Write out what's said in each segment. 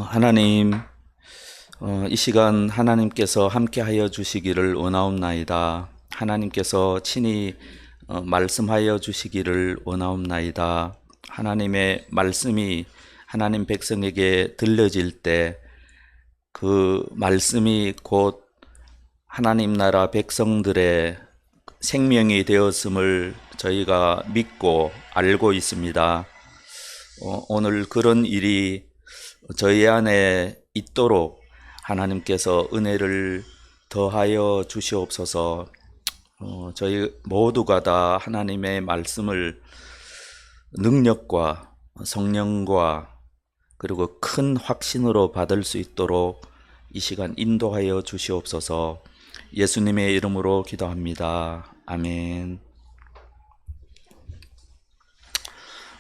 하나님, 이 시간 하나님께서 함께하여 주시기를 원하옵나이다. 하나님께서 친히 말씀하여 주시기를 원하옵나이다. 하나님의 말씀이 하나님 백성에게 들려질 때 그 말씀이 곧 하나님 나라 백성들의 생명이 되었음을 저희가 믿고 알고 있습니다. 오늘 그런 일이 저희 안에 있도록 하나님께서 은혜를 더하여 주시옵소서. 저희 모두가 다 하나님의 말씀을 능력과 성령과 그리고 큰 확신으로 받을 수 있도록 이 시간 인도하여 주시옵소서. 예수님의 이름으로 기도합니다. 아멘.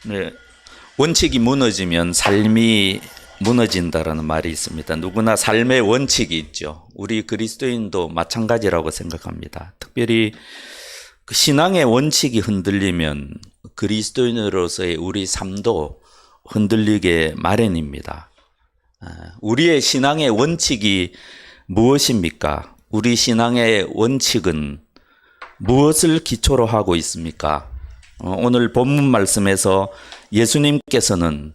네, 원칙이 무너지면 삶이 무너진다라는 말이 있습니다. 누구나 삶의 원칙이 있죠. 우리 그리스도인도 마찬가지라고 생각합니다. 특별히 그 신앙의 원칙이 흔들리면 그리스도인으로서의 우리 삶도 흔들리게 마련입니다. 우리의 신앙의 원칙이 무엇입니까? 우리 신앙의 원칙은 무엇을 기초로 하고 있습니까? 오늘 본문 말씀에서 예수님께서는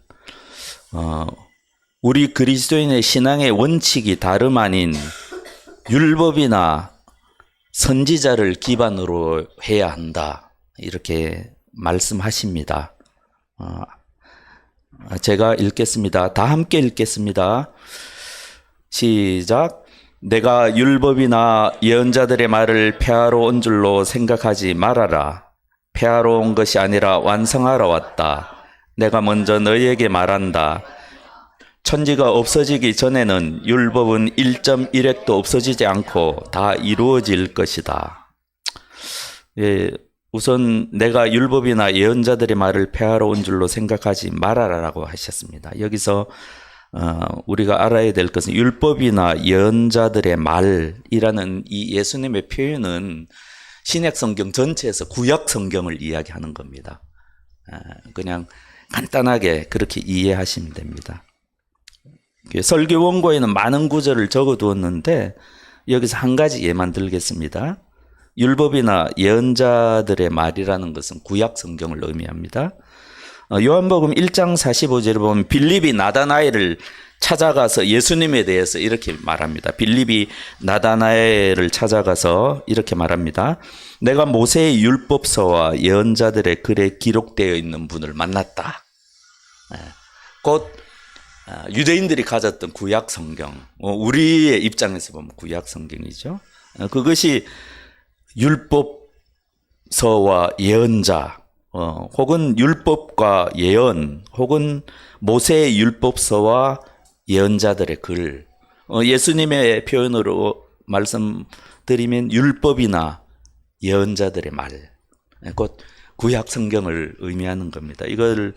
우리 그리스도인의 신앙의 원칙이 다름 아닌 율법이나 선지자를 기반으로 해야 한다, 이렇게 말씀하십니다. 제가 읽겠습니다. 다 함께 읽겠습니다. 시작. 내가 율법이나 예언자들의 말을 폐하러 온 줄로 생각하지 말아라. 폐하러 온 것이 아니라 완성하러 왔다. 내가 먼저 너희에게 말한다. 천지가 없어지기 전에는 율법은 1.1획도 없어지지 않고 다 이루어질 것이다. 예, 우선 내가 율법이나 예언자들의 말을 폐하러 온 줄로 생각하지 말아라라고 하셨습니다. 여기서 우리가 알아야 될 것은 율법이나 예언자들의 말이라는 이 예수님의 표현은 신약 성경 전체에서 구약 성경을 이야기하는 겁니다. 그냥 간단하게 그렇게 이해하시면 됩니다. 설교 원고에는 많은 구절을 적어두었는데 여기서 한 가지 예만 들겠습니다. 율법이나 예언자들의 말이라는 것은 구약 성경을 의미합니다. 요한복음 1장 45절에 보면 빌립이 나다나엘을 찾아가서 예수님에 대해서 이렇게 말합니다. 빌립이 나다나엘을 찾아가서 이렇게 말합니다. 내가 모세의 율법서와 예언자들의 글에 기록되어 있는 분을 만났다. 곧 유대인들이 가졌던 구약 성경, 우리의 입장에서 보면 구약 성경이죠. 그것이 율법서와 예언자, 혹은 율법과 예언, 혹은 모세의 율법서와 예언자들의 글, 예수님의 표현으로 말씀드리면 율법이나 예언자들의 말, 곧 구약 성경을 의미하는 겁니다. 이걸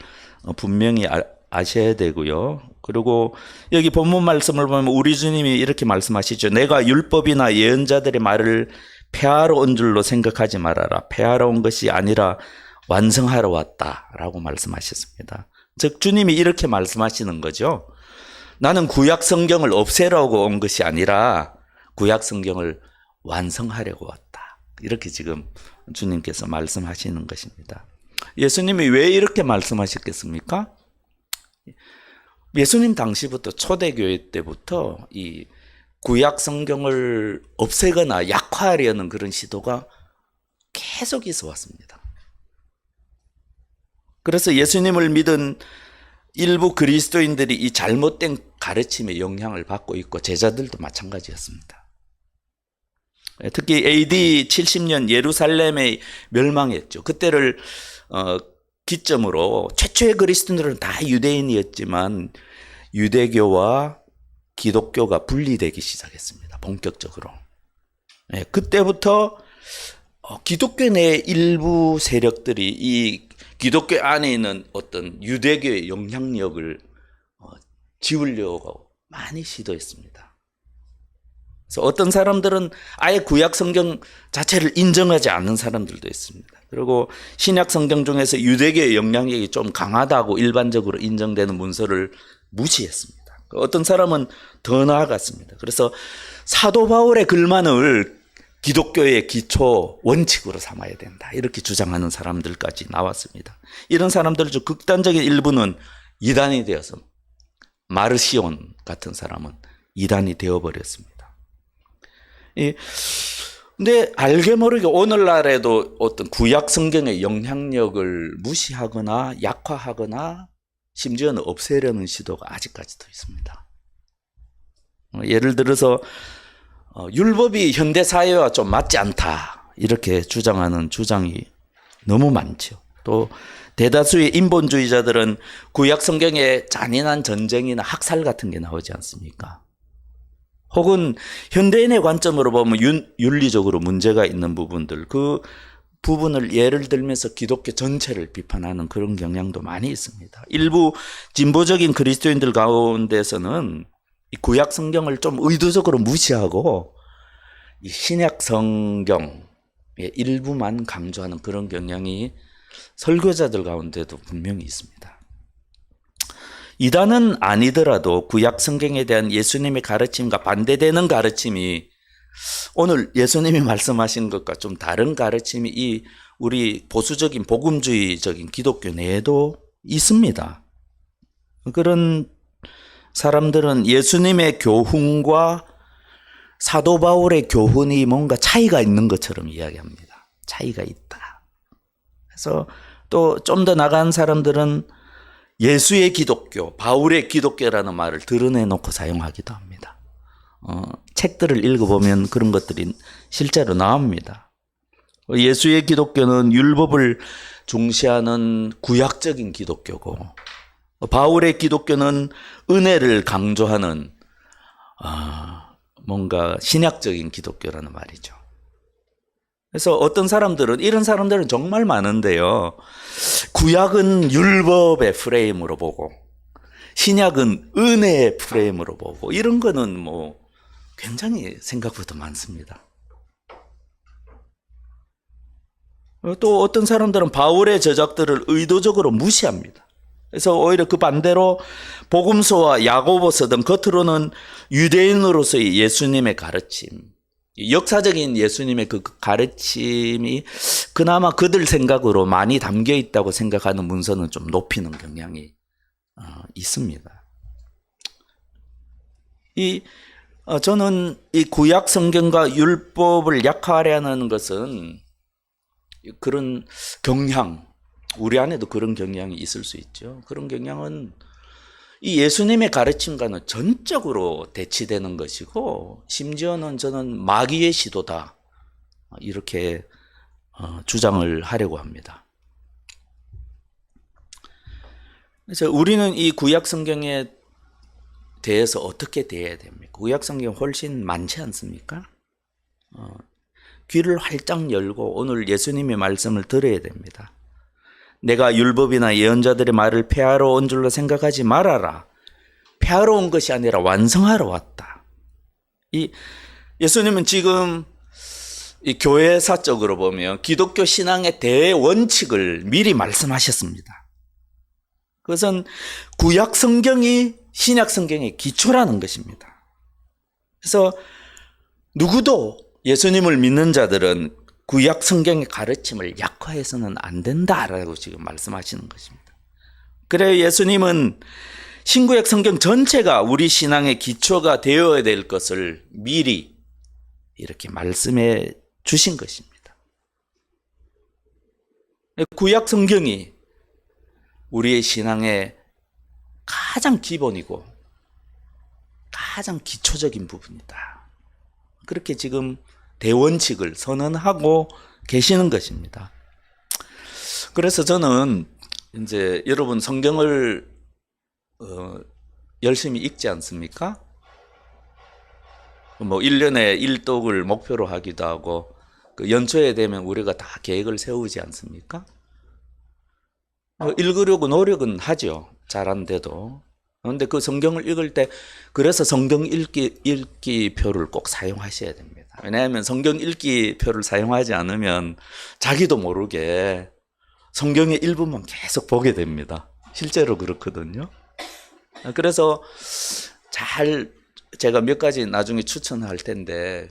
분명히 아셔야 되고요. 그리고 여기 본문 말씀을 보면 우리 주님이 이렇게 말씀하시죠. 내가 율법이나 예언자들의 말을 폐하러 온 줄로 생각하지 말아라. 폐하러 온 것이 아니라 완성하러 왔다라고 말씀하셨습니다. 즉 주님이 이렇게 말씀하시는 거죠. 나는 구약 성경을 없애려고 온 것이 아니라 구약 성경을 완성하려고 왔다. 이렇게 지금 주님께서 말씀하시는 것입니다. 예수님이 왜 이렇게 말씀하셨겠습니까? 예수님 당시부터 초대교회 때부터 이 구약 성경을 없애거나 약화하려는 그런 시도가 계속 있어 왔습니다. 그래서 예수님을 믿은 일부 그리스도인들이 이 잘못된 가르침에 영향을 받고 있고 제자들도 마찬가지였습니다. 특히 AD 70년 예루살렘이 멸망했죠. 그때를 기점으로 최초의 그리스도인들은 다 유대인이었지만 유대교와 기독교가 분리되기 시작했습니다. 본격적으로. 그때부터 기독교 내 일부 세력들이 이 기독교 안에 있는 어떤 유대교의 영향력을 지우려고 많이 시도했습니다. 그래서 어떤 사람들은 아예 구약 성경 자체를 인정하지 않는 사람들도 있습니다. 그리고 신약 성경 중에서 유대교의 영향력이 좀 강하다고 일반적으로 인정되는 문서를 무시했습니다. 어떤 사람은 더 나아갔습니다. 그래서 사도 바울의 글만을 기독교의 기초 원칙으로 삼아야 된다. 이렇게 주장하는 사람들까지 나왔습니다. 이런 사람들 중 극단적인 일부는 이단이 되어서 마르시온 같은 사람은 이단이 되어버렸습니다. 근데 알게 모르게 오늘날에도 어떤 구약 성경의 영향력을 무시하거나 약화하거나 심지어는 없애려는 시도가 아직까지도 있습니다. 예를 들어서 율법이 현대 사회와 좀 맞지 않다 이렇게 주장하는 주장이 너무 많죠. 또 대다수의 인본주의자들은 구약 성경에 잔인한 전쟁이나 학살 같은 게 나오지 않습니까? 혹은 현대인의 관점으로 보면 윤리적으로 문제가 있는 부분들, 그 부분을 예를 들면서 기독교 전체를 비판하는 그런 경향도 많이 있습니다. 일부 진보적인 그리스도인들 가운데서는 이 구약 성경을 좀 의도적으로 무시하고 이 신약 성경의 일부만 강조하는 그런 경향이 설교자들 가운데도 분명히 있습니다. 이단은 아니더라도 구약 성경에 대한 예수님의 가르침과 반대되는 가르침이 오늘 예수님이 말씀하신 것과 좀 다른 가르침이 이 우리 보수적인 복음주의적인 기독교 내에도 있습니다. 그런 사람들은 예수님의 교훈과 사도 바울의 교훈이 뭔가 차이가 있는 것처럼 이야기합니다. 차이가 있다. 그래서 또 좀 더 나간 사람들은 예수의 기독교, 바울의 기독교라는 말을 드러내놓고 사용하기도 합니다. 책들을 읽어보면 그런 것들이 실제로 나옵니다. 예수의 기독교는 율법을 중시하는 구약적인 기독교고, 바울의 기독교는 은혜를 강조하는 뭔가 신약적인 기독교라는 말이죠. 그래서 어떤 사람들은, 이런 사람들은 정말 많은데요, 구약은 율법의 프레임으로 보고 신약은 은혜의 프레임으로 보고, 이런 거는 뭐 굉장히 생각보다 많습니다. 또 어떤 사람들은 바울의 저작들을 의도적으로 무시합니다. 그래서 오히려 그 반대로 복음서와 야고보서 등 겉으로는 유대인으로서의 예수님의 가르침, 역사적인 예수님의 그 가르침이 그나마 그들 생각으로 많이 담겨 있다고 생각하는 문서는 좀 높이는 경향이 있습니다. 저는 이 구약 성경과 율법을 약화하려는 것은 그런 경향, 우리 안에도 그런 경향이 있을 수 있죠. 그런 경향은 이 예수님의 가르침과는 전적으로 대치되는 것이고, 심지어는 저는 마귀의 시도다, 이렇게 주장을 하려고 합니다. 그래서 우리는 이 구약 성경에 대해서 어떻게 대해야 됩니까? 구약 성경 훨씬 많지 않습니까? 귀를 활짝 열고 오늘 예수님의 말씀을 들어야 됩니다. 내가 율법이나 예언자들의 말을 폐하러 온 줄로 생각하지 말아라. 폐하러 온 것이 아니라 완성하러 왔다. 예수님은 지금 이 교회사적으로 보면 기독교 신앙의 대원칙을 미리 말씀하셨습니다. 그것은 구약 성경이 신약 성경의 기초라는 것입니다. 그래서 누구도 예수님을 믿는 자들은 구약 성경의 가르침을 약화해서는 안 된다라고 지금 말씀하시는 것입니다. 그래요, 예수님은 신구약 성경 전체가 우리 신앙의 기초가 되어야 될 것을 미리 이렇게 말씀해 주신 것입니다. 구약 성경이 우리의 신앙의 가장 기본이고 가장 기초적인 부분이다. 그렇게 지금 대원칙을 선언하고 계시는 것입니다. 그래서 저는 이제 여러분 성경을 열심히 읽지 않습니까? 뭐 1년에 1독을 목표로 하기도 하고, 그 연초에 되면 우리가 다 계획을 세우지 않습니까? 읽으려고 노력은 하죠. 잘한데도. 그런데 그 성경을 읽을 때, 그래서 성경 읽기 표를 꼭 사용하셔야 됩니다. 왜냐하면 성경 읽기 표를 사용하지 않으면 자기도 모르게 성경의 일부만 계속 보게 됩니다. 실제로 그렇거든요. 그래서 제가 몇 가지 나중에 추천할 텐데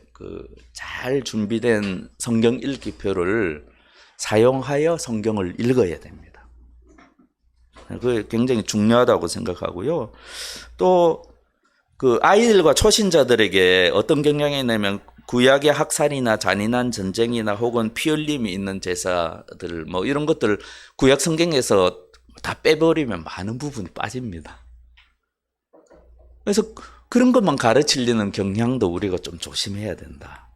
잘 준비된 성경 읽기표를 사용하여 성경을 읽어야 됩니다. 그게 굉장히 중요하다고 생각하고요. 또 아이들과 초신자들에게 어떤 경향이 있냐면 구약의 학살이나 잔인한 전쟁이나 혹은 피 흘림이 있는 제사들 뭐 이런 것들 구약 성경에서 다 빼버리면 많은 부분이 빠집니다. 그래서 그런 것만 가르치려는 경향도 우리가 좀 조심해야 된다.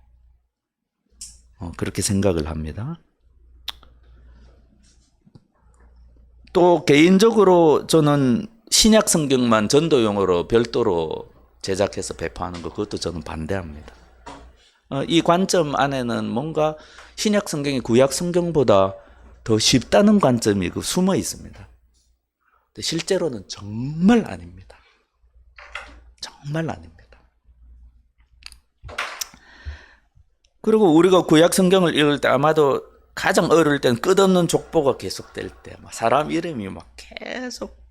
그렇게 생각을 합니다. 또 개인적으로 저는 신약 성경만 전도용으로 별도로 제작해서 배포하는 거 그것도 저는 반대합니다. 이 관점 안에는 뭔가 신약 성경이 구약 성경보다 더 쉽다는 관점이 숨어 있습니다. 근데 실제로는 정말 아닙니다. 정말 아닙니다. 그리고 우리가 구약 성경을 읽을 때 아마도 가장 어릴 때는 끝없는 족보가 계속될 때, 사람 이름이 계속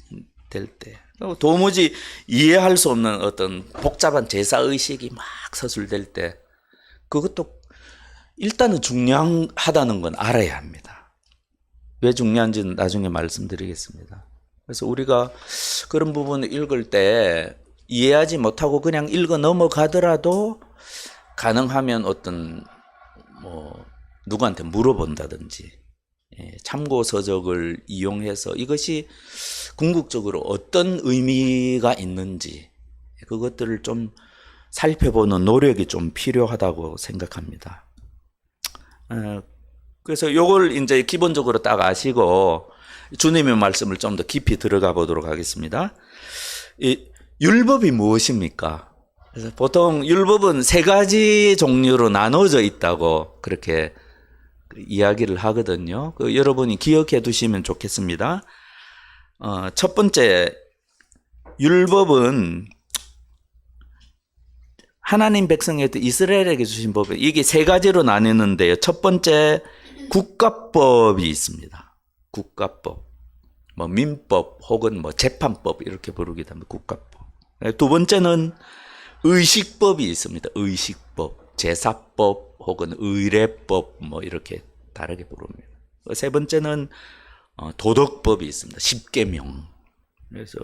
될 때, 도무지 이해할 수 없는 어떤 복잡한 제사의식이 막 서술될 때, 그것도 일단은 중요하다는 건 알아야 합니다. 왜 중요한지는 나중에 말씀드리겠습니다. 그래서 우리가 그런 부분을 읽을 때 이해하지 못하고 그냥 읽어 넘어가더라도 가능하면 어떤 누구한테 물어본다든지 참고 서적을 이용해서 이것이 궁극적으로 어떤 의미가 있는지 그것들을 좀 살펴보는 노력이 좀 필요하다고 생각합니다. 그래서 이걸 이제 기본적으로 딱 아시고 주님의 말씀을 좀 더 깊이 들어가 보도록 하겠습니다. 이 율법이 무엇입니까? 그래서 보통 율법은 세 가지 종류로 나눠져 있다고 그렇게 이야기를 하거든요. 여러분이 기억해 두시면 좋겠습니다. 첫 번째, 율법은 하나님 백성에게 이스라엘에게 주신 법이 이게 세 가지로 나뉘는데요. 첫 번째, 국가법이 있습니다. 국가법. 민법 혹은 재판법 이렇게 부르기도 합니다. 국가법. 두 번째는 의식법이 있습니다. 의식법, 제사법 혹은 의례법 이렇게 다르게 부릅니다. 세 번째는 도덕법이 있습니다. 십계명. 그래서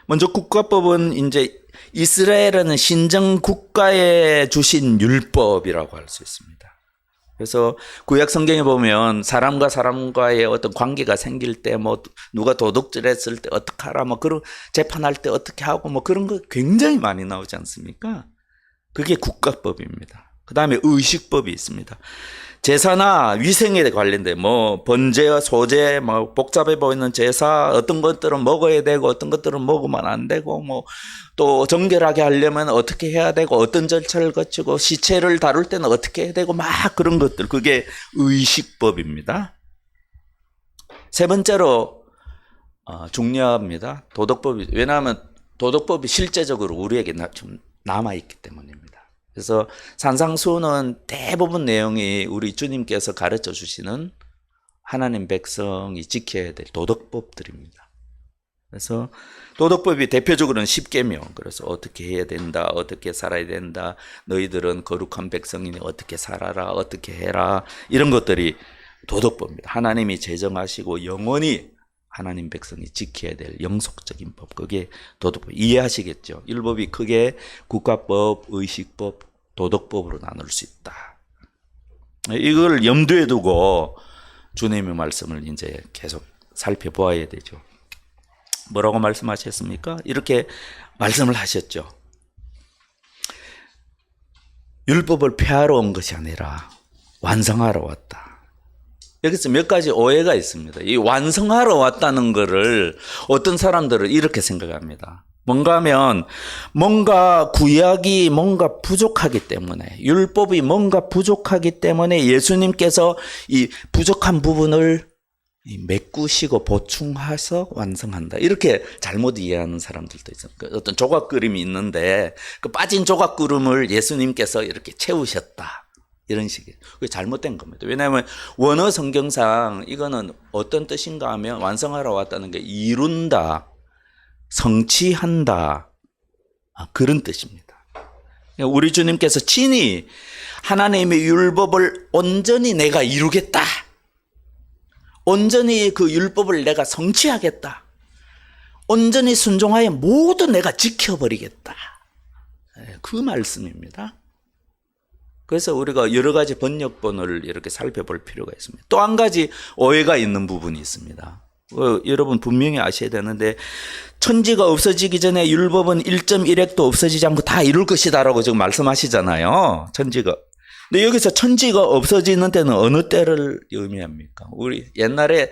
먼저 국가법은 이제 이스라엘은 신정 국가에 주신 율법이라고 할 수 있습니다. 그래서 구약 성경에 보면 사람과 사람과의 어떤 관계가 생길 때 누가 도둑질했을 때 어떻게 하라 그런 재판할 때 어떻게 하고 그런 거 굉장히 많이 나오지 않습니까? 그게 국가법입니다. 그다음에 의식법이 있습니다. 제사나 위생에 관련된 번제와 소제 복잡해 보이는 제사 어떤 것들은 먹어야 되고 어떤 것들은 먹으면 안 되고 또 정결하게 하려면 어떻게 해야 되고 어떤 절차를 거치고 시체를 다룰 때는 어떻게 해야 되고 그런 것들 그게 의식법입니다. 세 번째로 중요합니다. 도덕법이. 왜냐하면 도덕법이 실제적으로 우리에게 좀 남아있기 때문입니다. 그래서 산상수훈은 대부분 내용이 우리 주님께서 가르쳐 주시는 하나님 백성이 지켜야 될 도덕법들입니다. 그래서 도덕법이 대표적으로는 십계명. 그래서 어떻게 해야 된다, 어떻게 살아야 된다, 너희들은 거룩한 백성이니 어떻게 살아라, 어떻게 해라, 이런 것들이 도덕법입니다. 하나님이 제정하시고 영원히 하나님 백성이 지켜야 될 영속적인 법, 그게 도덕법. 이해하시겠죠? 율법이 크게 국가법, 의식법, 도덕법으로 나눌 수 있다. 이걸 염두에 두고 주님의 말씀을 이제 계속 살펴보아야 되죠. 뭐라고 말씀하셨습니까? 이렇게 말씀을 하셨죠. 율법을 폐하러 온 것이 아니라 완성하러 왔다. 여기서 몇 가지 오해가 있습니다. 이 완성하러 왔다는 것을 어떤 사람들은 이렇게 생각합니다. 뭔가 하면 뭔가 구약이 뭔가 부족하기 때문에 율법이 뭔가 부족하기 때문에 예수님께서 이 부족한 부분을 메꾸시고 보충해서 완성한다. 이렇게 잘못 이해하는 사람들도 있어요. 어떤 조각 그림이 있는데 그 빠진 조각 그림을 예수님께서 이렇게 채우셨다. 이런 식이에요. 그게 잘못된 겁니다. 왜냐하면 원어 성경상 이거는 어떤 뜻인가 하면 완성하러 왔다는 게 이룬다, 성취한다, 그런 뜻입니다. 우리 주님께서 친히 하나님의 율법을 온전히 내가 이루겠다. 온전히 그 율법을 내가 성취하겠다. 온전히 순종하여 모두 내가 지켜버리겠다. 그 말씀입니다. 그래서 우리가 여러 가지 번역본을 이렇게 살펴볼 필요가 있습니다. 또 한 가지 오해가 있는 부분이 있습니다. 여러분 분명히 아셔야 되는데, 천지가 없어지기 전에 율법은 1.1획도 없어지지 않고 다 이룰 것이다라고 지금 말씀하시잖아요. 천지가. 근데 여기서 천지가 없어지는 때는 어느 때를 의미합니까? 우리 옛날에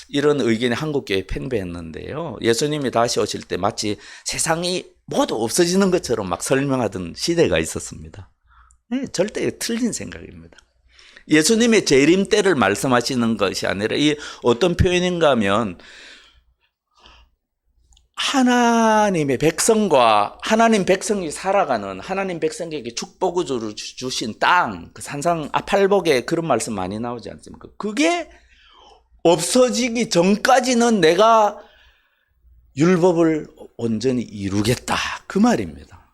이런 의견이 한국교회에 팽배했는데요. 예수님이 다시 오실 때 마치 세상이 모두 없어지는 것처럼 막 설명하던 시대가 있었습니다. 네, 절대 틀린 생각입니다. 예수님의 재림 때를 말씀하시는 것이 아니라 이 어떤 표현인가 하면 하나님의 백성과 하나님 백성이 살아가는 하나님 백성에게 축복을 주신 땅, 그 산상 아팔복에 그런 말씀 많이 나오지 않습니까? 그게 없어지기 전까지는 내가 율법을 온전히 이루겠다. 그 말입니다.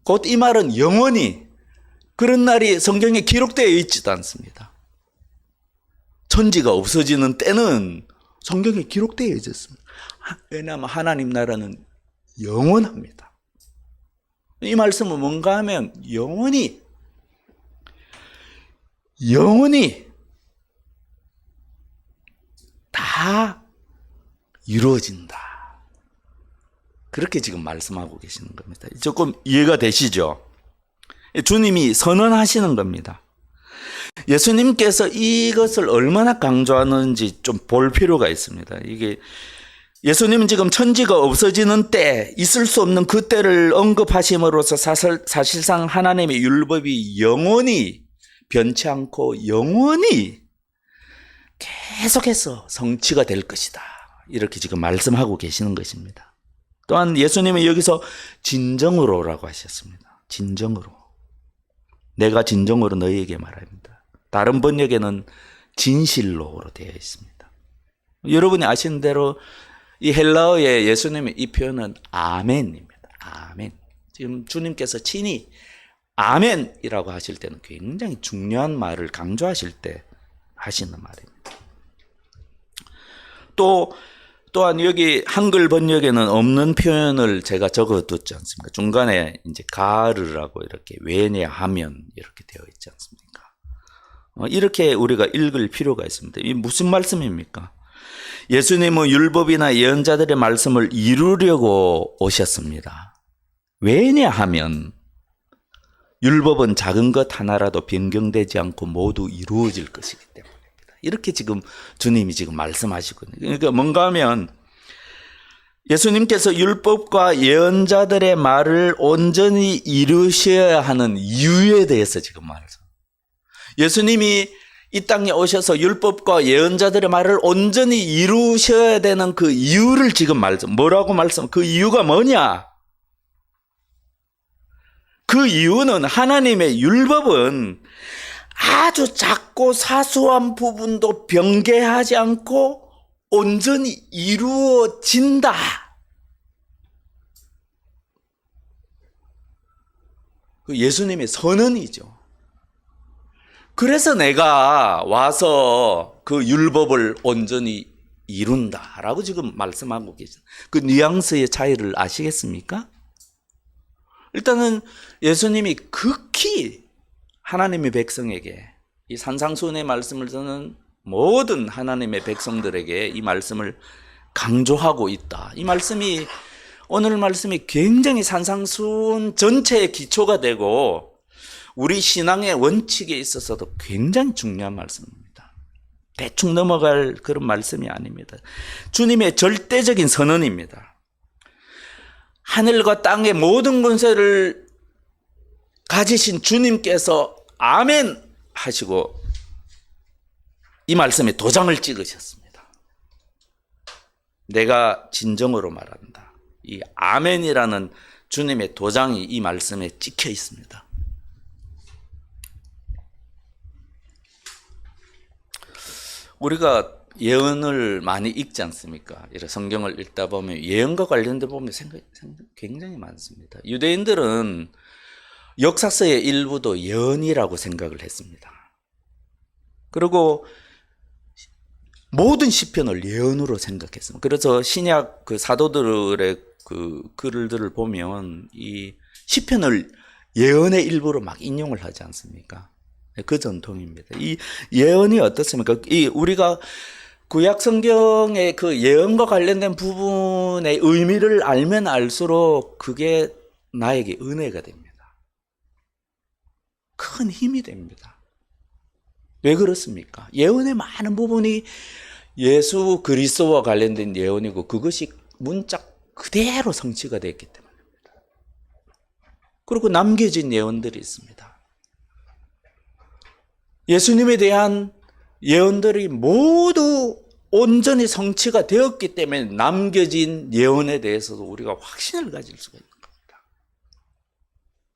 곧 이 말은 영원히 그런 날이 성경에 기록되어 있지도 않습니다. 천지가 없어지는 때는 성경에 기록되어 있었습니다. 왜냐하면 하나님 나라는 영원합니다. 이 말씀은 뭔가 하면 영원히 다 이루어진다. 그렇게 지금 말씀하고 계시는 겁니다. 조금 이해가 되시죠? 주님이 선언하시는 겁니다. 예수님께서 이것을 얼마나 강조하는지 좀 볼 필요가 있습니다. 이게 예수님은 지금 천지가 없어지는 때, 있을 수 없는 그 때를 언급하심으로써 사실상 하나님의 율법이 영원히 변치 않고 영원히 계속해서 성취가 될 것이다. 이렇게 지금 말씀하고 계시는 것입니다. 또한 예수님은 여기서 진정으로라고 하셨습니다. 진정으로. 내가 진정으로 너희에게 말합니다. 다른 번역에는 진실로로 되어 있습니다. 여러분이 아시는 대로 이 헬라어의 예수님의 이 표현은 아멘입니다. 아멘. 지금 주님께서 친히 아멘이라고 하실 때는 굉장히 중요한 말을 강조하실 때 하시는 말입니다. 또한 여기 한글 번역에는 없는 표현을 제가 적어뒀지 않습니까? 중간에 이제 가르라고 이렇게 왜냐하면 이렇게 되어 있지 않습니까? 이렇게 우리가 읽을 필요가 있습니다. 이 무슨 말씀입니까? 예수님은 율법이나 예언자들의 말씀을 이루려고 오셨습니다. 왜냐하면 율법은 작은 것 하나라도 변경되지 않고 모두 이루어질 것이기 때문입니다. 이렇게 지금 주님이 지금 말씀하시거든요. 그러니까 뭔가 하면 예수님께서 율법과 예언자들의 말을 온전히 이루셔야 하는 이유에 대해서 지금 말씀. 예수님이 이 땅에 오셔서 율법과 예언자들의 말을 온전히 이루셔야 되는 그 이유를 지금 뭐라고 말씀? 그 이유가 뭐냐? 그 이유는 하나님의 율법은 아주 작고 사소한 부분도 변개하지 않고 온전히 이루어진다. 그 예수님의 선언이죠. 그래서 내가 와서 그 율법을 온전히 이룬다라고 지금 말씀하고 계신 그 뉘앙스의 차이를 아시겠습니까? 일단은 예수님이 극히 하나님의 백성에게 이 산상수훈의 말씀을 듣는 모든 하나님의 백성들에게 이 말씀을 강조하고 있다. 이 말씀이 오늘 말씀이 굉장히 산상수훈 전체의 기초가 되고 우리 신앙의 원칙에 있어서도 굉장히 중요한 말씀입니다. 대충 넘어갈 그런 말씀이 아닙니다. 주님의 절대적인 선언입니다. 하늘과 땅의 모든 권세를 가지신 주님께서 아멘 하시고 이 말씀에 도장을 찍으셨습니다. 내가 진정으로 말한다. 이 아멘이라는 주님의 도장이 이 말씀에 찍혀 있습니다. 우리가 예언을 많이 읽지 않습니까? 이런 성경을 읽다 보면 예언과 관련된 보면 굉장히 많습니다. 유대인들은 역사서의 일부도 예언이라고 생각을 했습니다. 그리고 모든 시편을 예언으로 생각했습니다. 그래서 신약 그 사도들의 그 글들을 보면 이 시편을 예언의 일부로 막 인용을 하지 않습니까? 그 전통입니다. 이 예언이 어떻습니까? 이 우리가 구약 성경의 그 예언과 관련된 부분의 의미를 알면 알수록 그게 나에게 은혜가 됩니다. 큰 힘이 됩니다. 왜 그렇습니까? 예언의 많은 부분이 예수 그리스도와 관련된 예언이고 그것이 문짝 그대로 성취가 됐기 때문입니다. 그리고 남겨진 예언들이 있습니다. 예수님에 대한 예언들이 모두 온전히 성취가 되었기 때문에 남겨진 예언에 대해서도 우리가 확신을 가질 수가 있는 겁니다.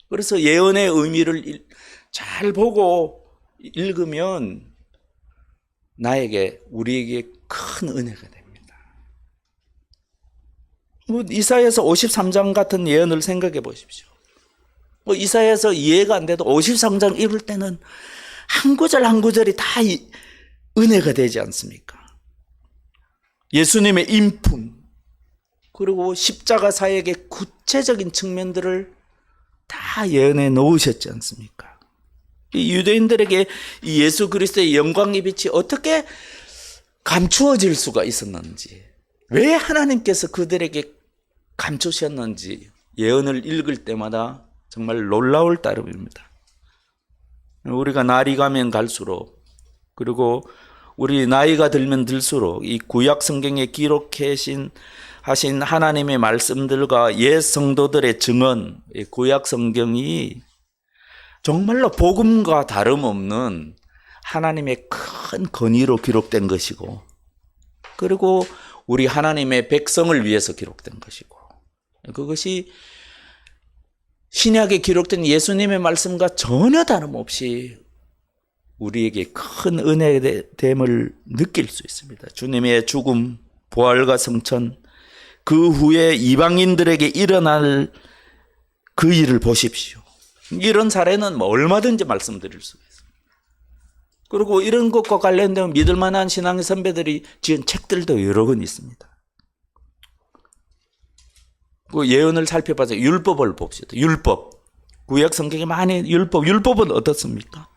그래서 예언의 의미를 잘 보고 읽으면 우리에게 큰 은혜가 됩니다. 이사야서 53장 같은 예언을 생각해 보십시오. 이사야서 이해가 안 돼도 53장 읽을 때는 한 구절 한 구절이 다 은혜가 되지 않습니까? 예수님의 인품, 그리고 십자가 사역의 구체적인 측면들을 다 예언해 놓으셨지 않습니까? 이 유대인들에게 이 예수 그리스도의 영광의 빛이 어떻게 감추어질 수가 있었는지, 왜 하나님께서 그들에게 감추셨는지 예언을 읽을 때마다 정말 놀라울 따름입니다. 우리가 날이 가면 갈수록, 그리고 우리 나이가 들면 들수록 이 구약 성경에 기록하신 하나님의 말씀들과 옛 성도들의 증언, 이 구약 성경이 정말로 복음과 다름없는 하나님의 큰 권위로 기록된 것이고, 그리고 우리 하나님의 백성을 위해서 기록된 것이고, 그것이 신약에 기록된 예수님의 말씀과 전혀 다름없이 우리에게 큰 은혜됨을 느낄 수 있습니다. 주님의 죽음, 부활과 성천, 그 후에 이방인들에게 일어날 그 일을 보십시오. 이런 사례는 얼마든지 말씀드릴 수가 있습니다. 그리고 이런 것과 관련된 믿을 만한 신앙의 선배들이 지은 책들도 여러 권 있습니다. 그 예언을 살펴봐서 율법을 봅시다. 율법. 구약 성경에 많이 율법은 어떻습니까?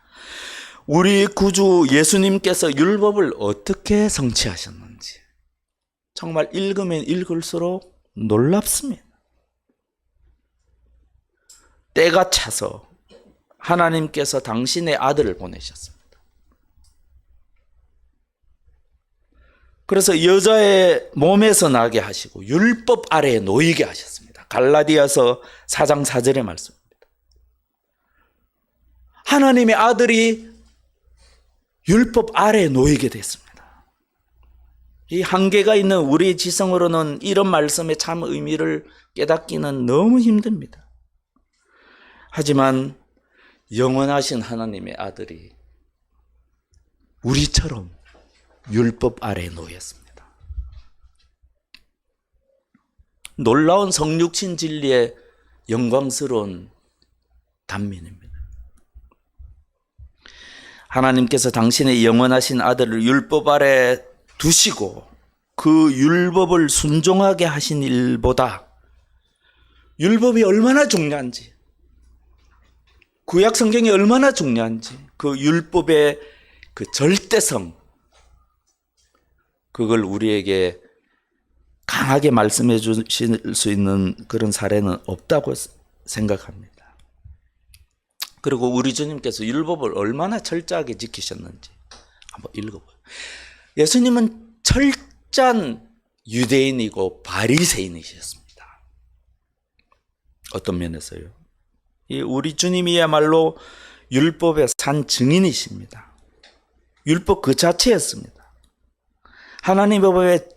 우리 구주 예수님께서 율법을 어떻게 성취하셨는지 정말 읽으면 읽을수록 놀랍습니다. 때가 차서 하나님께서 당신의 아들을 보내셨습니다. 그래서 여자의 몸에서 나게 하시고 율법 아래에 놓이게 하셨습니다. 갈라디아서 4장 4절의 말씀입니다. 하나님의 아들이 율법 아래에 놓이게 됐습니다. 이 한계가 있는 우리의 지성으로는 이런 말씀의 참 의미를 깨닫기는 너무 힘듭니다. 하지만 영원하신 하나님의 아들이 우리처럼 율법 아래에 놓였습니다. 놀라운 성육신 진리의 영광스러운 단면입니다. 하나님께서 당신의 영원하신 아들을 율법 아래 두시고 그 율법을 순종하게 하신 일보다 율법이 얼마나 중요한지, 구약 성경이 얼마나 중요한지, 그 율법의 그 절대성, 그걸 우리에게 강하게 말씀해 주실 수 있는 그런 사례는 없다고 생각합니다. 그리고 우리 주님께서 율법을 얼마나 철저하게 지키셨는지 한번 읽어봐요. 예수님은 철저한 유대인이고 바리새인이셨습니다. 어떤 면에서요? 우리 주님이야말로 율법의 산 증인이십니다. 율법 그 자체였습니다. 하나님의 법에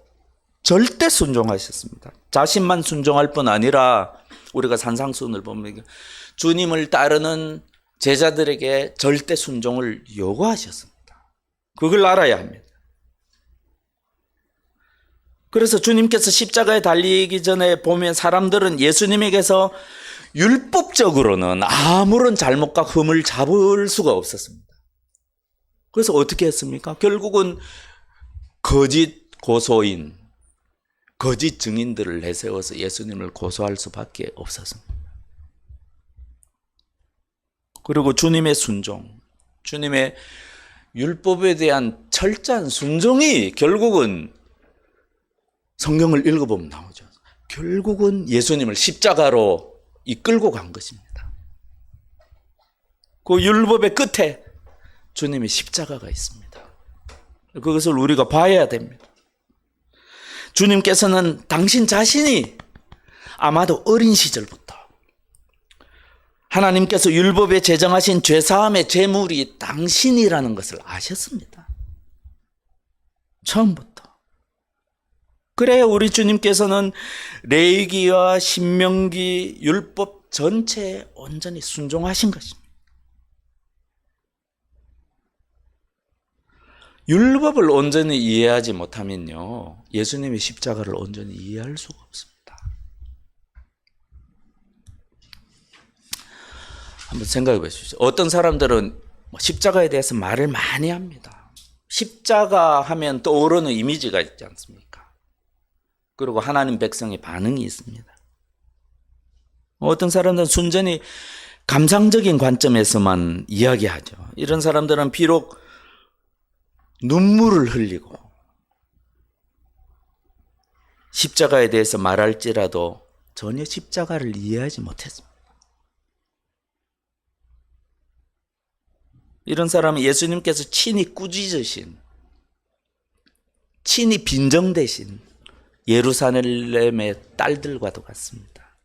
절대 순종하셨습니다. 자신만 순종할 뿐 아니라 우리가 산상수훈을 보면 주님을 따르는 제자들에게 절대 순종을 요구하셨습니다. 그걸 알아야 합니다. 그래서 주님께서 십자가에 달리기 전에 보면 사람들은 예수님에게서 율법적으로는 아무런 잘못과 흠을 잡을 수가 없었습니다. 그래서 어떻게 했습니까? 결국은 거짓 고소인, 거짓 증인들을 내세워서 예수님을 고소할 수밖에 없었습니다. 그리고 주님의 순종, 주님의 율법에 대한 철저한 순종이 결국은 성경을 읽어보면 나오죠. 결국은 예수님을 십자가로 이끌고 간 것입니다. 그 율법의 끝에 주님의 십자가가 있습니다. 그것을 우리가 봐야 됩니다. 주님께서는 당신 자신이 아마도 어린 시절부터 하나님께서 율법에 제정하신 죄사함의 제물이 당신이라는 것을 아셨습니다. 처음부터. 그래야 우리 주님께서는 레위기와 신명기 율법 전체에 온전히 순종하신 것입니다. 율법을 온전히 이해하지 못하면요, 예수님의 십자가를 온전히 이해할 수가 없습니다. 한번 생각해 보십시오. 어떤 사람들은 십자가에 대해서 말을 많이 합니다. 십자가 하면 떠오르는 이미지가 있지 않습니까? 그리고 하나님 백성의 반응이 있습니다. 어떤 사람들은 순전히 감상적인 관점에서만 이야기하죠. 이런 사람들은 비록 눈물을 흘리고 십자가에 대해서 말할지라도 전혀 십자가를 이해하지 못했습니다. 이런 사람은 예수님께서 친히 꾸짖으신, 친히 빈정대신 예루살렘의 딸들과도 같습니다.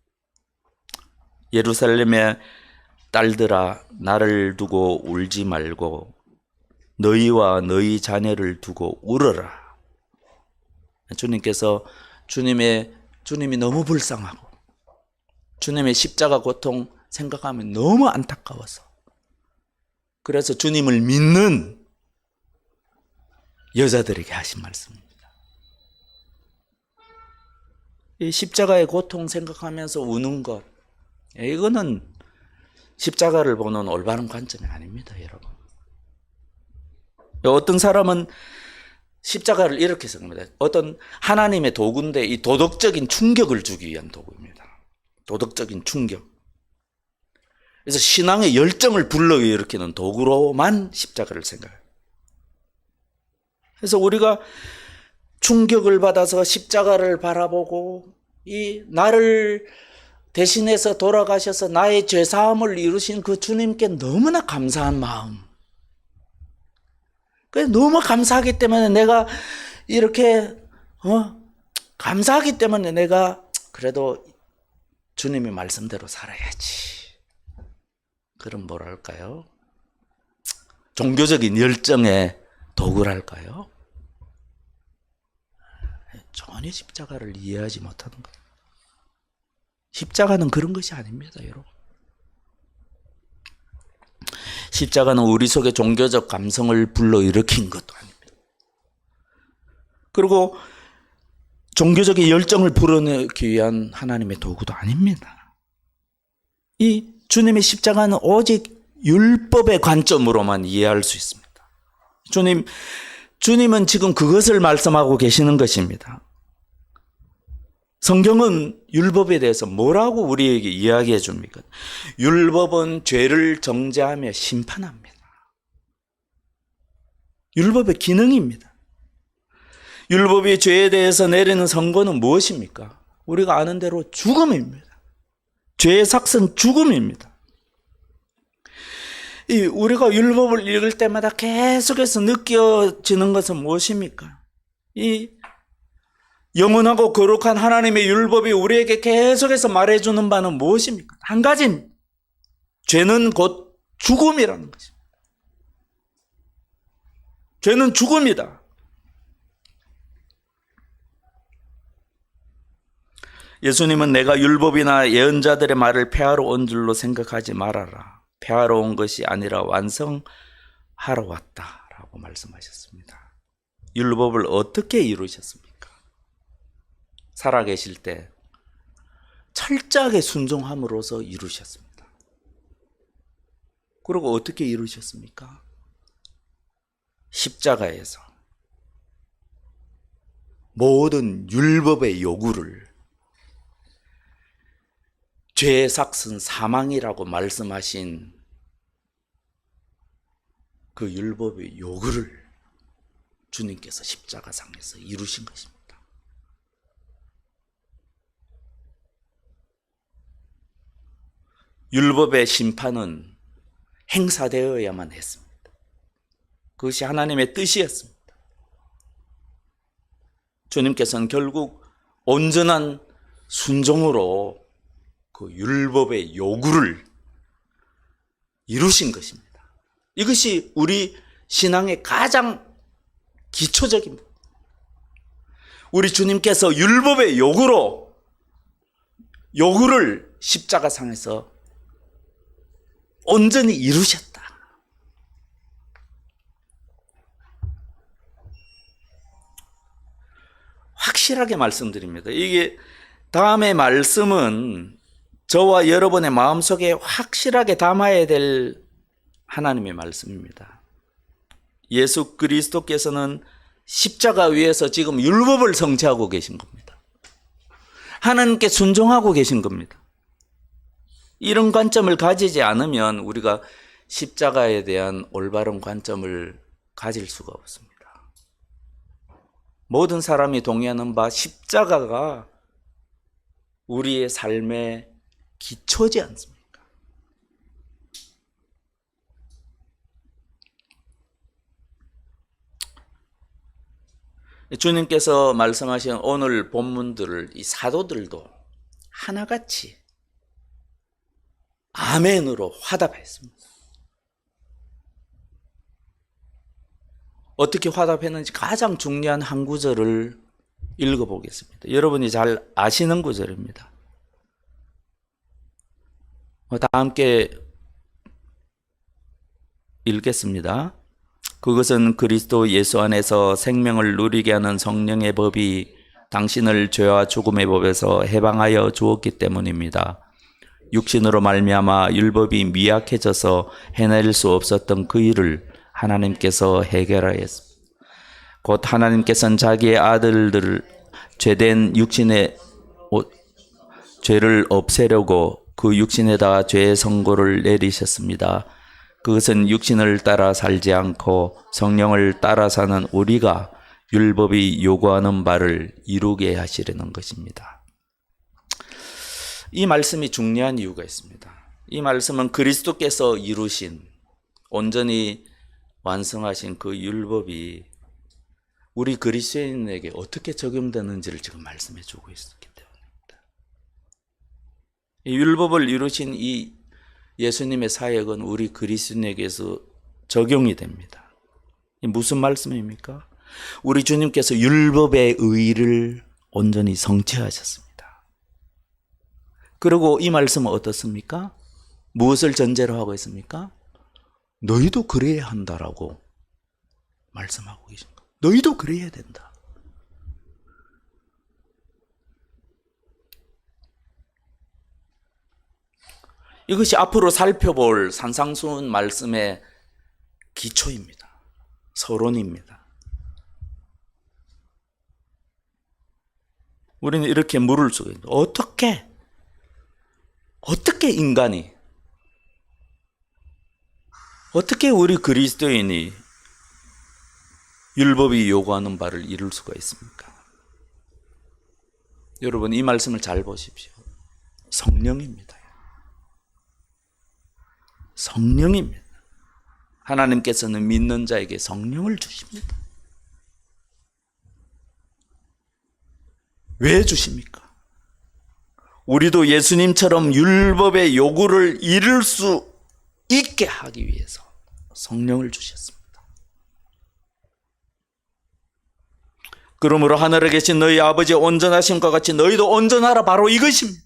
예루살렘의 딸들아, 나를 두고 울지 말고 너희와 너희 자녀를 두고 울어라. 주님께서 주님이 너무 불쌍하고 주님의 십자가 고통 생각하면 너무 안타까워서, 그래서 주님을 믿는 여자들에게 하신 말씀입니다. 이 십자가의 고통 생각하면서 우는 것, 이거는 십자가를 보는 올바른 관점이 아닙니다, 여러분. 어떤 사람은 십자가를 이렇게 생각합니다. 어떤 하나님의 도구인데 이 도덕적인 충격을 주기 위한 도구입니다. 도덕적인 충격. 그래서 신앙의 열정을 불러일으키는 도구로만 십자가를 생각해요. 그래서 우리가 충격을 받아서 십자가를 바라보고 이 나를 대신해서 돌아가셔서 나의 죄사함을 이루신 그 주님께 너무나 감사한 마음, 너무 감사하기 때문에 내가 이렇게 감사하기 때문에 내가 그래도 주님의 말씀대로 살아야지. 그럼 뭐랄까요? 종교적인 열정의 도구랄까요? 전혀 십자가를 이해하지 못하는 거예요. 십자가는 그런 것이 아닙니다, 여러분. 십자가는 우리 속에 종교적 감성을 불러일으킨 것도 아닙니다. 그리고 종교적인 열정을 불어넣기 위한 하나님의 도구도 아닙니다. 이 주님의 십자가는 오직 율법의 관점으로만 이해할 수 있습니다. 주님은 지금 그것을 말씀하고 계시는 것입니다. 성경은 율법에 대해서 뭐라고 우리에게 이야기해 줍니까? 율법은 죄를 정죄하며 심판합니다. 율법의 기능입니다. 율법이 죄에 대해서 내리는 선고는 무엇입니까? 우리가 아는 대로 죽음입니다. 죄의 삭은 죽음입니다. 우리가 율법을 읽을 때마다 계속해서 느껴지는 것은 무엇입니까? 이 영원하고 거룩한 하나님의 율법이 우리에게 계속해서 말해주는 바는 무엇입니까? 한 가지는 죄는 곧 죽음이라는 것입니다. 죄는 죽음이다. 예수님은 내가 율법이나 예언자들의 말을 폐하러 온 줄로 생각하지 말아라. 폐하러 온 것이 아니라 완성하러 왔다라고 말씀하셨습니다. 율법을 어떻게 이루셨습니까? 살아계실 때 철저하게 순종함으로써 이루셨습니다. 그리고 어떻게 이루셨습니까? 십자가에서 모든 율법의 요구를, 죄의 삭은 사망이라고 말씀하신 그 율법의 요구를 주님께서 십자가상에서 이루신 것입니다. 율법의 심판은 행사되어야만 했습니다. 그것이 하나님의 뜻이었습니다. 주님께서는 결국 온전한 순종으로 그 율법의 요구를 이루신 것입니다. 이것이 우리 신앙의 가장 기초적인 부분. 우리 주님께서 율법의 요구를 십자가상에서 온전히 이루셨다. 확실하게 말씀드립니다. 이게 다음의 말씀은 저와 여러분의 마음속에 확실하게 담아야 될 하나님의 말씀입니다. 예수 그리스도께서는 십자가 위에서 지금 율법을 성취하고 계신 겁니다. 하나님께 순종하고 계신 겁니다. 이런 관점을 가지지 않으면 우리가 십자가에 대한 올바른 관점을 가질 수가 없습니다. 모든 사람이 동의하는 바 십자가가 우리의 삶의 기초지 않습니까? 주님께서 말씀하신 오늘 본문들을 이 사도들도 하나같이 아멘으로 화답했습니다. 어떻게 화답했는지 가장 중요한 한 구절을 읽어보겠습니다. 여러분이 잘 아시는 구절입니다. 다 함께 읽겠습니다. 그것은 그리스도 예수 안에서 생명을 누리게 하는 성령의 법이 당신을 죄와 죽음의 법에서 해방하여 주었기 때문입니다. 육신으로 말미암아 율법이 미약해져서 해낼 수 없었던 그 일을 하나님께서 해결하였습니다. 곧 하나님께서는 자기의 아들들을 죄된 육신의 죄를 없애려고 그 육신에다 죄의 선고를 내리셨습니다. 그것은 육신을 따라 살지 않고 성령을 따라 사는 우리가 율법이 요구하는 바를 이루게 하시려는 것입니다. 이 말씀이 중요한 이유가 있습니다. 이 말씀은 그리스도께서 이루신, 온전히 완성하신 그 율법이 우리 그리스도인에게 어떻게 적용되는지를 지금 말씀해 주고 있기 때문입니다. 이 율법을 이루신 이 예수님의 사역은 우리 그리스도인에게서 적용이 됩니다. 이 무슨 말씀입니까? 우리 주님께서 율법의 의를 온전히 성취하셨습니다. 그리고 이 말씀은 어떻습니까? 무엇을 전제로 하고 있습니까? 너희도 그래야 한다라고 말씀하고 계신 거예요. 너희도 그래야 된다. 이것이 앞으로 살펴볼 산상수훈 말씀의 기초입니다. 서론입니다. 우리는 이렇게 물을 수가 있습니다. 어떻게 인간이, 어떻게 우리 그리스도인이 율법이 요구하는 바를 이룰 수가 있습니까? 여러분, 이 말씀을 잘 보십시오. 성령입니다. 성령입니다. 하나님께서는 믿는 자에게 성령을 주십니다. 왜 주십니까? 우리도 예수님처럼 율법의 요구를 이룰 수 있게 하기 위해서 성령을 주셨습니다. 그러므로 하늘에 계신 너희 아버지의 온전하심과 같이 너희도 온전하라, 바로 이것입니다.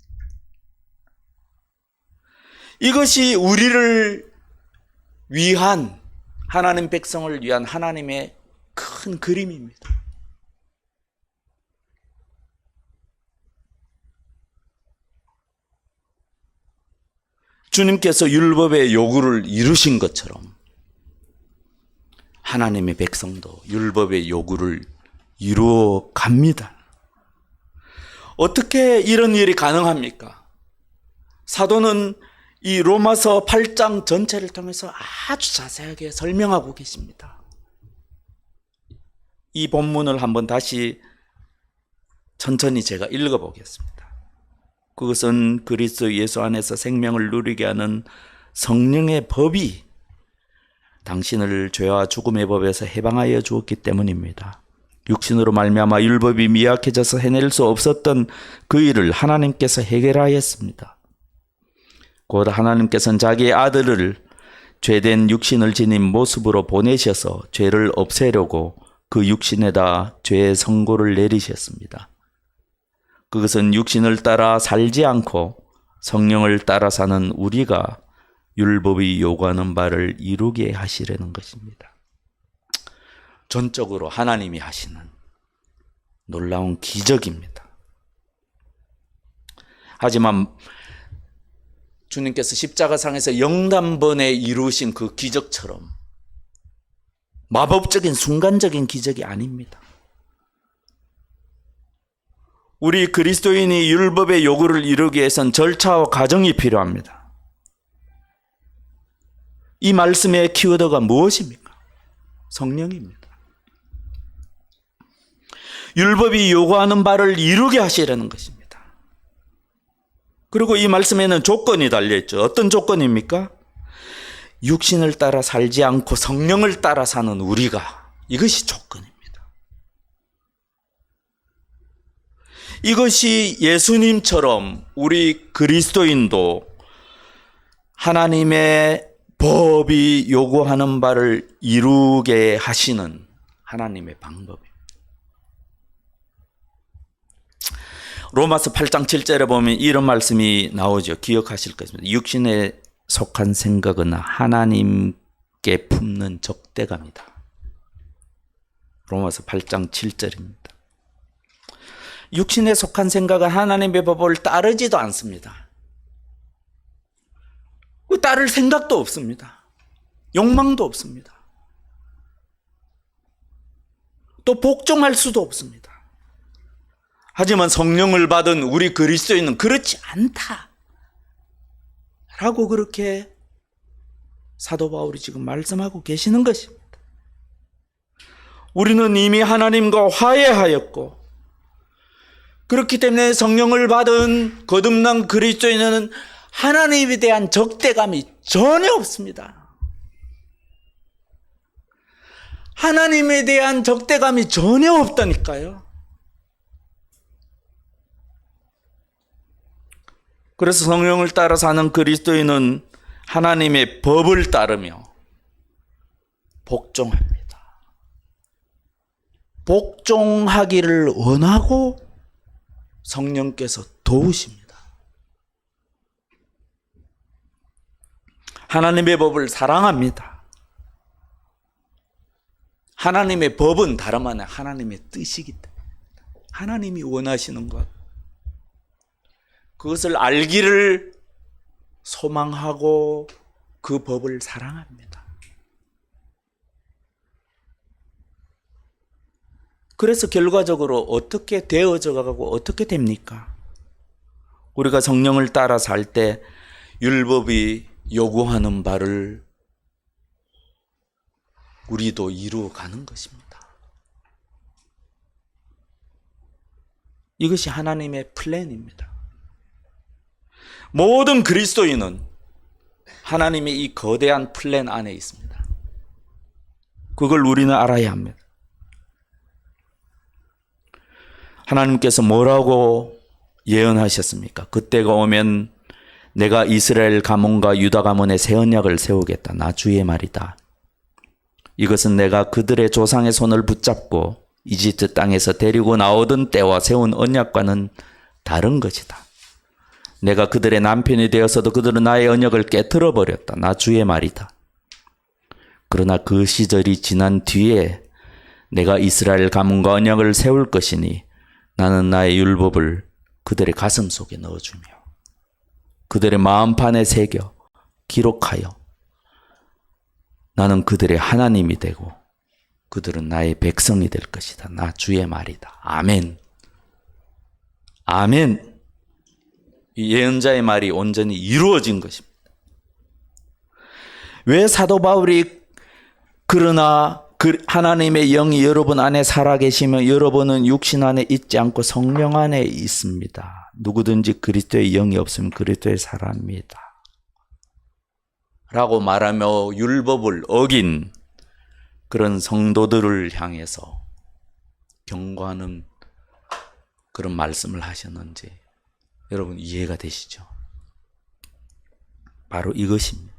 이것이 우리를 위한, 하나님 백성을 위한 하나님의 큰 그림입니다. 주님께서 율법의 요구를 이루신 것처럼 하나님의 백성도 율법의 요구를 이루어 갑니다. 어떻게 이런 일이 가능합니까? 사도는 이 로마서 8장 전체를 통해서 아주 자세하게 설명하고 계십니다. 이 본문을 한번 다시 천천히 제가 읽어보겠습니다. 그것은 그리스도 예수 안에서 생명을 누리게 하는 성령의 법이 당신을 죄와 죽음의 법에서 해방하여 주었기 때문입니다. 육신으로 말미암아 율법이 미약해져서 해낼 수 없었던 그 일을 하나님께서 해결하였습니다. 곧 하나님께서는 자기의 아들을 죄된 육신을 지닌 모습으로 보내셔서 죄를 없애려고 그 육신에다 죄의 선고를 내리셨습니다. 그것은 육신을 따라 살지 않고 성령을 따라 사는 우리가 율법이 요구하는 바를 이루게 하시려는 것입니다. 전적으로 하나님이 하시는 놀라운 기적입니다. 하지만 주님께서 십자가상에서 영단번에 이루신 그 기적처럼 마법적인 순간적인 기적이 아닙니다. 우리 그리스도인이 율법의 요구를 이루기 위해서는 절차와 과정이 필요합니다. 이 말씀의 키워드가 무엇입니까? 성령입니다. 율법이 요구하는 바를 이루게 하시려는 것입니다. 그리고 이 말씀에는 조건이 달려있죠. 어떤 조건입니까? 육신을 따라 살지 않고 성령을 따라 사는 우리가, 이것이 조건입니다. 이것이 예수님처럼 우리 그리스도인도 하나님의 법이 요구하는 바를 이루게 하시는 하나님의 방법입니다. 로마서 8장 7절에 보면 이런 말씀이 나오죠. 기억하실 것입니다. 육신에 속한 생각은 하나님께 품는 적대감이다. 로마서 8장 7절입니다. 육신에 속한 생각은 하나님의 법을 따르지도 않습니다. 따를 생각도 없습니다. 욕망도 없습니다. 또 복종할 수도 없습니다. 하지만 성령을 받은 우리 그리스도인은 그렇지 않다 라고 그렇게 사도 바울이 지금 말씀하고 계시는 것입니다. 우리는 이미 하나님과 화해하였고, 그렇기 때문에 성령을 받은 거듭난 그리스도인은 하나님에 대한 적대감이 전혀 없습니다. 하나님에 대한 적대감이 전혀 없다니까요. 그래서 성령을 따라 사는 그리스도인은 하나님의 법을 따르며 복종합니다. 복종하기를 원하고 성령께서 도우십니다. 하나님의 법을 사랑합니다. 하나님의 법은 다름 아니라 하나님의 뜻이기 때문에 하나님이 원하시는 것, 그것을 알기를 소망하고 그 법을 사랑합니다. 그래서 결과적으로 어떻게 되어져 가고 어떻게 됩니까? 우리가 성령을 따라 살 때 율법이 요구하는 바를 우리도 이루어가는 것입니다. 이것이 하나님의 플랜입니다. 모든 그리스도인은 하나님의 이 거대한 플랜 안에 있습니다. 그걸 우리는 알아야 합니다. 하나님께서 뭐라고 예언하셨습니까? 그때가 오면 내가 이스라엘 가문과 유다 가문에 새 언약을 세우겠다. 나 주의 말이다. 이것은 내가 그들의 조상의 손을 붙잡고 이집트 땅에서 데리고 나오던 때와 세운 언약과는 다른 것이다. 내가 그들의 남편이 되어서도 그들은 나의 언약을 깨트려 버렸다. 나 주의 말이다. 그러나 그 시절이 지난 뒤에 내가 이스라엘 가문과 언약을 세울 것이니 나는 나의 율법을 그들의 가슴 속에 넣어주며 그들의 마음판에 새겨 기록하여 나는 그들의 하나님이 되고 그들은 나의 백성이 될 것이다. 나 주의 말이다. 아멘. 아멘. 이 예언자의 말이 온전히 이루어진 것입니다. 왜 사도 바울이 그러나 하나님의 영이 여러분 안에 살아계시면 여러분은 육신 안에 있지 않고 성령 안에 있습니다. 누구든지 그리스도의 영이 없으면 그리스도의 사람입니다. 라고 말하며 율법을 어긴 그런 성도들을 향해서 경고하는 그런 말씀을 하셨는지 여러분 이해가 되시죠? 바로 이것입니다.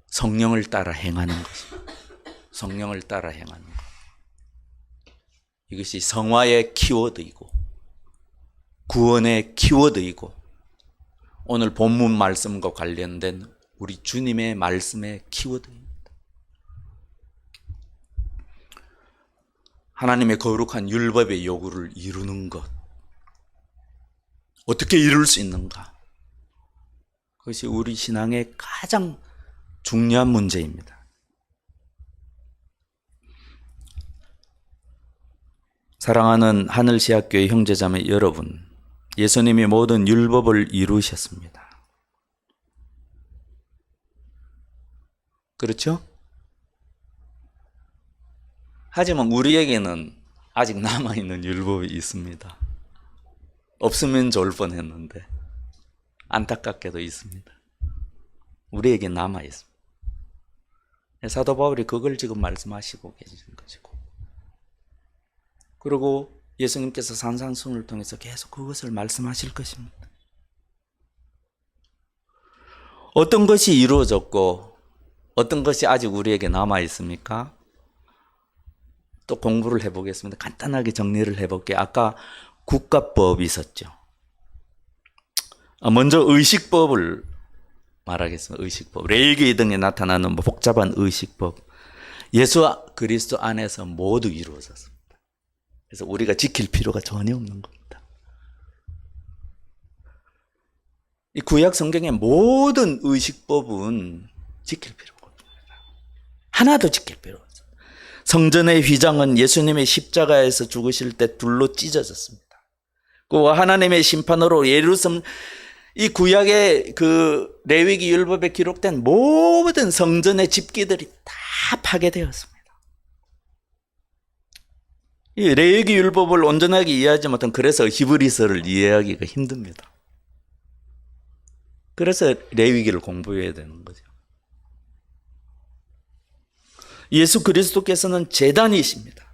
성령을 따라 행하는 것입니다. 성령을 따라 행하는 것. 이것이 성화의 키워드이고 구원의 키워드이고 오늘 본문 말씀과 관련된 우리 주님의 말씀의 키워드입니다. 하나님의 거룩한 율법의 요구를 이루는 것. 어떻게 이룰 수 있는가? 그것이 우리 신앙의 가장 중요한 문제입니다. 사랑하는 하늘시학교의 형제자매 여러분, 예수님이 모든 율법을 이루셨습니다. 그렇죠? 하지만 우리에게는 아직 남아있는 율법이 있습니다. 없으면 좋을 뻔했는데 안타깝게도 있습니다. 우리에게 남아있습니다. 사도 바울이 그걸 지금 말씀하시고 계신 것이고, 그리고 예수님께서 산상순을 통해서 계속 그것을 말씀하실 것입니다. 어떤 것이 이루어졌고 어떤 것이 아직 우리에게 남아있습니까? 또 공부를 해보겠습니다. 간단하게 정리를 해볼게요. 아까 국가법이 있었죠. 먼저 의식법을 말하겠습니다. 의식법. 레위기 등에 나타나는 복잡한 의식법. 예수 그리스도 안에서 모두 이루어졌습니다. 그래서 우리가 지킬 필요가 전혀 없는 겁니다. 이 구약 성경의 모든 의식법은 지킬 필요가 없습니다. 하나도 지킬 필요가 없습니다. 성전의 휘장은 예수님의 십자가에서 죽으실 때 둘로 찢어졌습니다. 그 하나님의 심판으로 예루살렘 이 구약의 그 레위기 율법에 기록된 모든 성전의 집기들이 다 파괴되었습니다. 이 레위기 율법을 온전하게 이해하지 못한 그래서 히브리서를 이해하기가 힘듭니다. 그래서 레위기를 공부해야 되는 거죠. 예수 그리스도께서는 제단이십니다.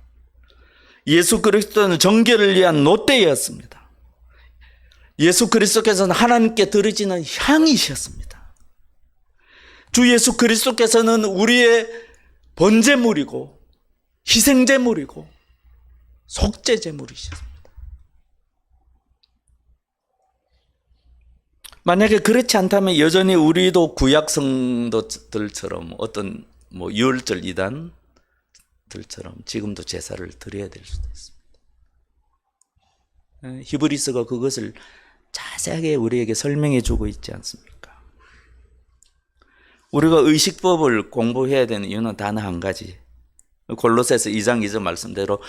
예수 그리스도는 정결을 위한 놋대였습니다. 예수 그리스도께서는 하나님께 드려지는 향이셨습니다. 주 예수 그리스도께서는 우리의 번제물이고 희생제물이고 속죄제물이셨습니다. 만약에 그렇지 않다면 여전히 우리도 구약 성도들처럼 어떤 유월절 이단들처럼 지금도 제사를 드려야 될 수도 있습니다. 히브리서가 그것을 자세하게 우리에게 설명해 주고 있지 않습니까? 우리가 의식법을 공부해야 되는 이유는 단 한 가지. 골로새서 2장 2절 말씀대로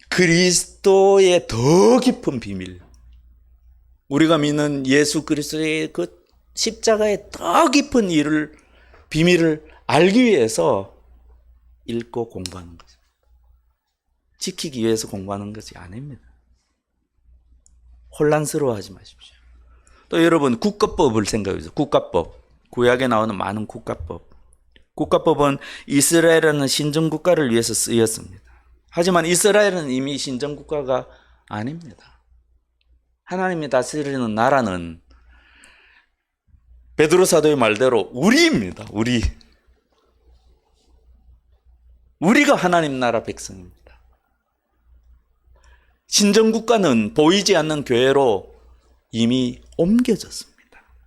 그리스도의 더 깊은 비밀, 우리가 믿는 예수 그리스도의 그 십자가의 더 깊은 비밀을 알기 위해서 읽고 공부하는 거죠. 지키기 위해서 공부하는 것이 아닙니다. 혼란스러워하지 마십시오. 또 여러분 국가법을 생각해 보세요. 국가법. 구약에 나오는 많은 국가법. 국가법은 이스라엘이라는 신정국가를 위해서 쓰였습니다. 하지만 이스라엘은 이미 신정국가가 아닙니다. 하나님이 다스리는 나라는 베드로 사도의 말대로 우리입니다. 우리가 하나님 나라 백성입니다. 신정국가는 보이지 않는 교회로 이미 옮겨졌습니다.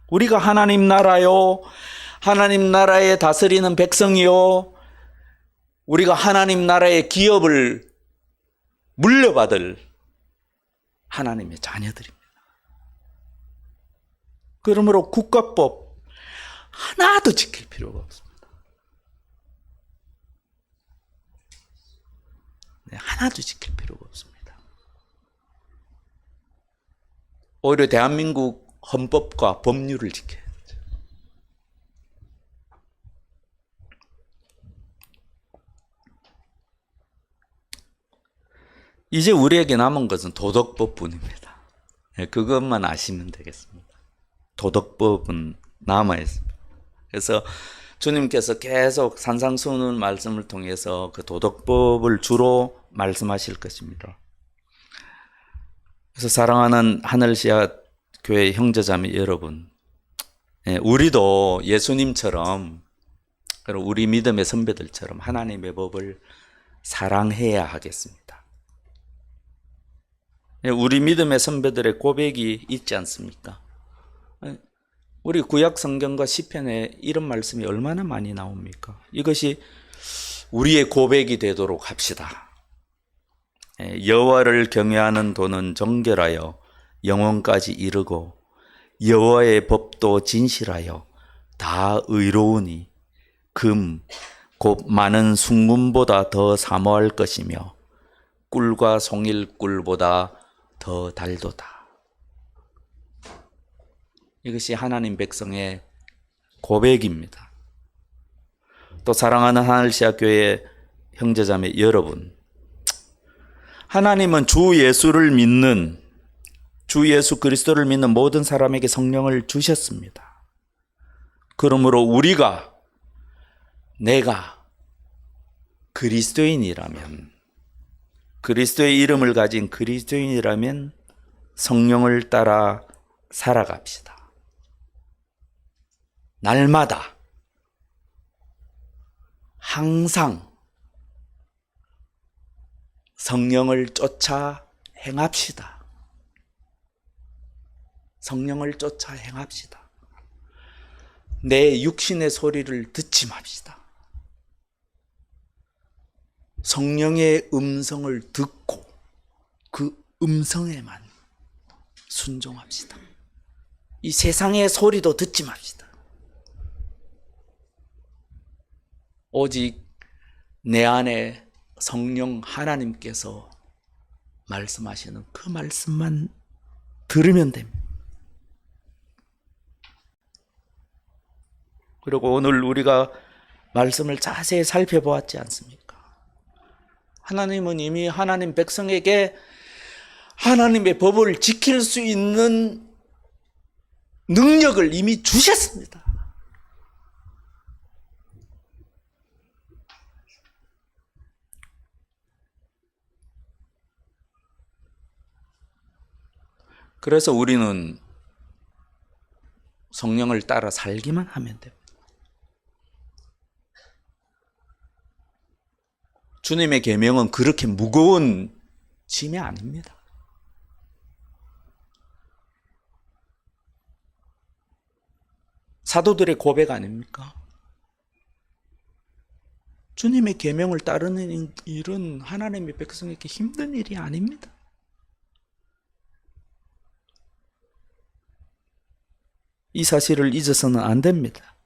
우리가 하나님 나라요, 하나님 나라에 다스리는 백성이요, 우리가 하나님 나라의 기업을 물려받을 하나님의 자녀들입니다. 그러므로 국가법 하나도 지킬 필요가 없습니다. 네, 하나도 지킬 필요가 없습니다. 오히려 대한민국 헌법과 법률을 지켜야죠. 이제 우리에게 남은 것은 도덕법뿐입니다. 네, 그것만 아시면 되겠습니다. 도덕법은 남아 있습니다. 그래서 주님께서 계속 산상수훈 말씀을 통해서 그 도덕법을 주로 말씀하실 것입니다. 그래서 사랑하는 하늘시아 교회 형제자매 여러분, 우리도 예수님처럼 그리고 우리 믿음의 선배들처럼 하나님의 법을 사랑해야 하겠습니다. 우리 믿음의 선배들의 고백이 있지 않습니까? 우리 구약 성경과 시편에 이런 말씀이 얼마나 많이 나옵니까? 이것이 우리의 고백이 되도록 합시다. 여호와를 경외하는 도는 정결하여 영원까지 이르고 여호와의 법도 진실하여 다 의로우니 금 곧 많은 순금보다 더 사모할 것이며 꿀과 송일꿀보다 더 달도다. 이것이 하나님 백성의 고백입니다. 또 사랑하는 하늘시아 교회 형제자매 여러분, 하나님은 주 예수를 믿는, 주 예수 그리스도를 믿는 모든 사람에게 성령을 주셨습니다. 그러므로 우리가, 내가 그리스도인이라면, 그리스도의 이름을 가진 그리스도인이라면 성령을 따라 살아갑시다. 날마다, 항상 성령을 쫓아 행합시다. 성령을 쫓아 행합시다. 내 육신의 소리를 듣지 맙시다. 성령의 음성을 듣고 그 음성에만 순종합시다. 이 세상의 소리도 듣지 맙시다. 오직 내 안에 성령 하나님께서 말씀하시는 그 말씀만 들으면 됩니다. 그리고 오늘 우리가 말씀을 자세히 살펴보았지 않습니까? 하나님은 이미 하나님 백성에게 하나님의 법을 지킬 수 있는 능력을 이미 주셨습니다. 그래서 우리는 성령을 따라 살기만 하면 됩니다. 주님의 계명은 그렇게 무거운 짐이 아닙니다. 사도들의 고백 아닙니까? 주님의 계명을 따르는 일은 하나님의 백성에게 힘든 일이 아닙니다. 이 사실을 잊어서는 안 됩니다.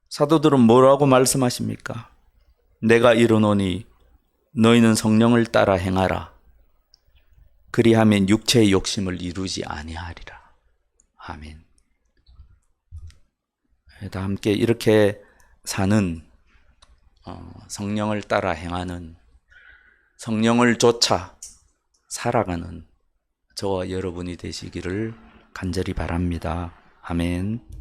사도들은 뭐라고 말씀하십니까? 내가 이르노니 너희는 성령을 따라 행하라. 그리하면 육체의 욕심을 이루지 아니하리라. 아멘. 다 함께 이렇게 사는, 성령을 따라 행하는, 성령을 쫓아 살아가는 저와 여러분이 되시기를 간절히 바랍니다. 아멘.